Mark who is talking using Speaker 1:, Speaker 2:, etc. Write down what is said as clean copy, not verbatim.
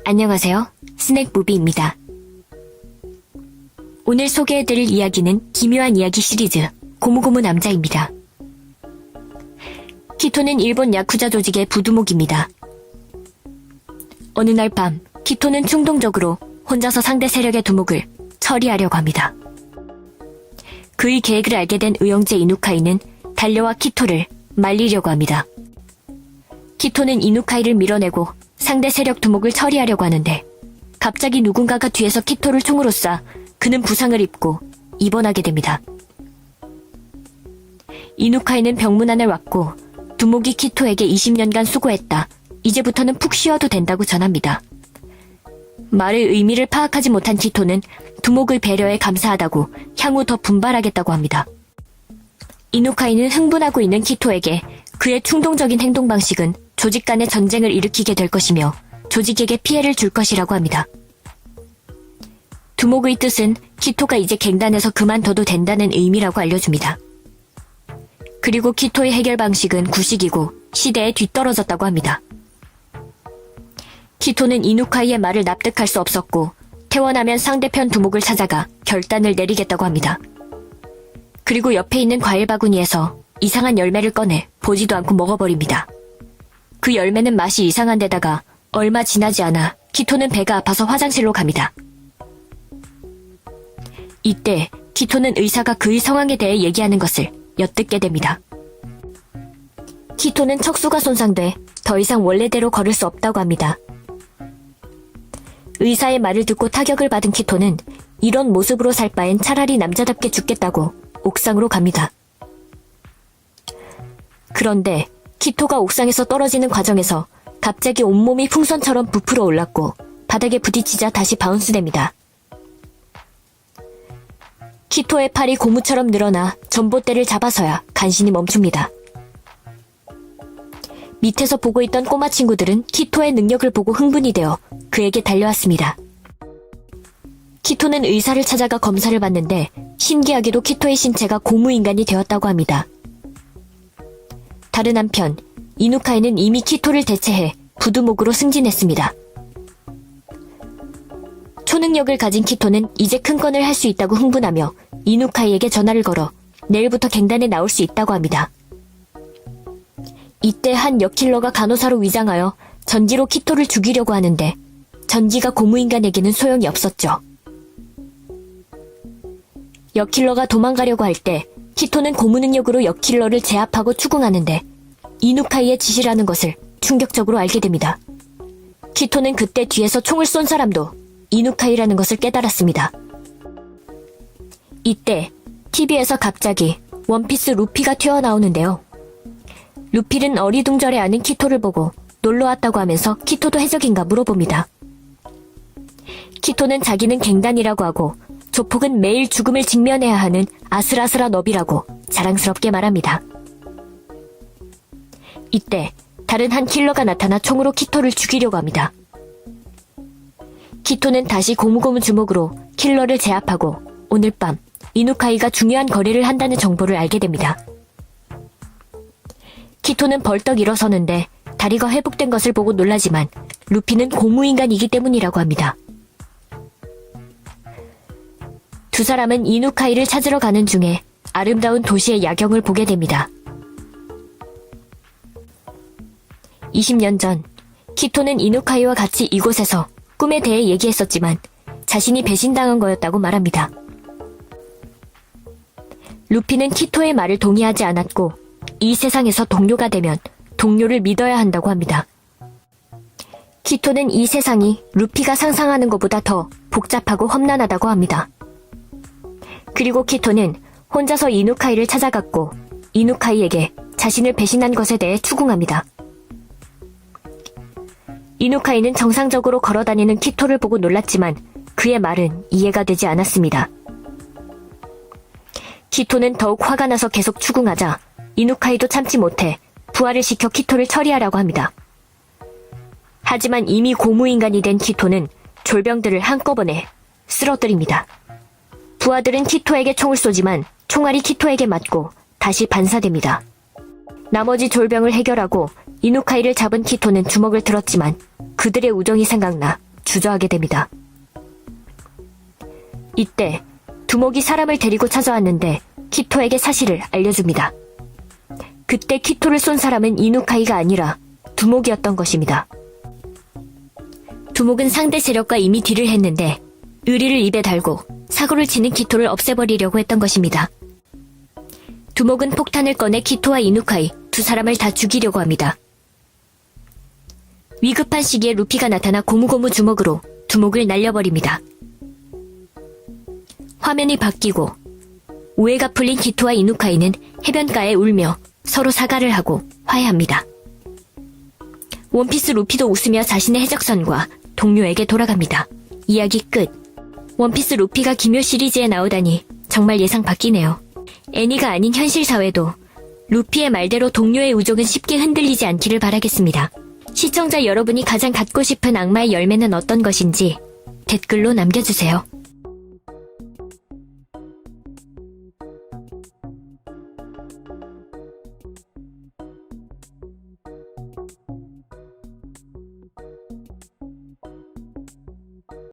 Speaker 1: 안녕하세요. 스낵무비입니다. 오늘 소개해드릴 이야기는 기묘한 이야기 시리즈 고무고무 남자입니다. 키토는 일본 야쿠자 조직의 부두목입니다. 어느 날 밤 키토는 충동적으로 혼자서 상대 세력의 두목을 처리하려고 합니다. 그의 계획을 알게 된 의형제 이누카이는 달려와 키토를 말리려고 합니다. 키토는 이누카이를 밀어내고 상대 세력 두목을 처리하려고 하는데 갑자기 누군가가 뒤에서 키토를 총으로 쏴 그는 부상을 입고 입원하게 됩니다. 이누카이는 병문안을 왔고 두목이 키토에게 20년간 수고했다. 이제부터는 푹 쉬어도 된다고 전합니다. 말의 의미를 파악하지 못한 키토는 두목의 배려에 감사하다고 향후 더 분발하겠다고 합니다. 이누카이는 흥분하고 있는 키토에게 그의 충동적인 행동 방식은 조직 간의 전쟁을 일으키게 될 것이며 조직에게 피해를 줄 것이라고 합니다. 두목의 뜻은 키토가 이제 갱단에서 그만둬도 된다는 의미라고 알려줍니다. 그리고 키토의 해결 방식은 구식이고 시대에 뒤떨어졌다고 합니다. 키토는 이누카이의 말을 납득할 수 없었고 퇴원하면 상대편 두목을 찾아가 결단을 내리겠다고 합니다. 그리고 옆에 있는 과일 바구니에서 이상한 열매를 꺼내 보지도 않고 먹어버립니다. 그 열매는 맛이 이상한 데다가 얼마 지나지 않아 키토는 배가 아파서 화장실로 갑니다. 이때 키토는 의사가 그의 상황에 대해 얘기하는 것을 엿듣게 됩니다. 키토는 척수가 손상돼 더 이상 원래대로 걸을 수 없다고 합니다. 의사의 말을 듣고 타격을 받은 키토는 이런 모습으로 살 바엔 차라리 남자답게 죽겠다고 옥상으로 갑니다. 그런데 키토가 옥상에서 떨어지는 과정에서 갑자기 온몸이 풍선처럼 부풀어 올랐고 바닥에 부딪히자 다시 바운스됩니다. 키토의 팔이 고무처럼 늘어나 전봇대를 잡아서야 간신히 멈춥니다. 밑에서 보고 있던 꼬마 친구들은 키토의 능력을 보고 흥분이 되어 그에게 달려왔습니다. 키토는 의사를 찾아가 검사를 받는데 신기하게도 키토의 신체가 고무인간이 되었다고 합니다. 다른 한편 이누카이는 이미 키토를 대체해 부두목으로 승진했습니다. 초능력을 가진 키토는 이제 큰 건을 할 수 있다고 흥분하며 이누카이에게 전화를 걸어 내일부터 갱단에 나올 수 있다고 합니다. 이때 한 역킬러가 간호사로 위장하여 전지로 키토를 죽이려고 하는데 전지가 고무인간에게는 소용이 없었죠. 역킬러가 도망가려고 할 때 키토는 고무 능력으로 역킬러를 제압하고 추궁하는데 이누카이의 지시라는 것을 충격적으로 알게 됩니다. 키토는 그때 뒤에서 총을 쏜 사람도 이누카이라는 것을 깨달았습니다. 이때 TV에서 갑자기 원피스 루피가 튀어나오는데요. 루피는 어리둥절해하는 키토를 보고 놀러왔다고 하면서 키토도 해적인가 물어봅니다. 키토는 자기는 갱단이라고 하고 조폭은 매일 죽음을 직면해야 하는 아슬아슬한 업이라고 자랑스럽게 말합니다. 이때 다른 한 킬러가 나타나 총으로 키토를 죽이려고 합니다. 키토는 다시 고무고무 주먹으로 킬러를 제압하고 오늘 밤 이누카이가 중요한 거래를 한다는 정보를 알게 됩니다. 키토는 벌떡 일어서는데 다리가 회복된 것을 보고 놀라지만 루피는 고무인간이기 때문이라고 합니다. 두 사람은 이누카이를 찾으러 가는 중에 아름다운 도시의 야경을 보게 됩니다. 20년 전 키토는 이누카이와 같이 이곳에서 꿈에 대해 얘기했었지만 자신이 배신당한 거였다고 말합니다. 루피는 키토의 말을 동의하지 않았고 이 세상에서 동료가 되면 동료를 믿어야 한다고 합니다. 키토는 이 세상이 루피가 상상하는 것보다 더 복잡하고 험난하다고 합니다. 그리고 키토는 혼자서 이누카이를 찾아갔고 이누카이에게 자신을 배신한 것에 대해 추궁합니다. 이누카이는 정상적으로 걸어다니는 키토를 보고 놀랐지만 그의 말은 이해가 되지 않았습니다. 키토는 더욱 화가 나서 계속 추궁하자 이누카이도 참지 못해 부하를 시켜 키토를 처리하라고 합니다. 하지만 이미 고무인간이 된 키토는 졸병들을 한꺼번에 쓰러뜨립니다. 부하들은 키토에게 총을 쏘지만 총알이 키토에게 맞고 다시 반사됩니다. 나머지 졸병을 해결하고 이누카이를 잡은 키토는 주먹을 들었지만 그들의 우정이 생각나 주저하게 됩니다. 이때 두목이 사람을 데리고 찾아왔는데 키토에게 사실을 알려줍니다. 그때 키토를 쏜 사람은 이누카이가 아니라 두목이었던 것입니다. 두목은 상대 세력과 이미 딜을 했는데 의리를 입에 달고 사고를 치는 키토를 없애버리려고 했던 것입니다. 두목은 폭탄을 꺼내 키토와 이누카이 두 사람을 다 죽이려고 합니다. 위급한 시기에 루피가 나타나 고무고무 주먹으로 두목을 날려버립니다. 화면이 바뀌고 오해가 풀린 키토와 이누카이는 해변가에 울며 서로 사과를 하고 화해합니다. 원피스 루피도 웃으며 자신의 해적선과 동료에게 돌아갑니다. 이야기 끝. 원피스 루피가 기묘 시리즈에 나오다니 정말 예상 바뀌네요. 애니가 아닌 현실 사회도 루피의 말대로 동료의 우정은 쉽게 흔들리지 않기를 바라겠습니다. 시청자 여러분이 가장 갖고 싶은 악마의 열매는 어떤 것인지 댓글로 남겨주세요.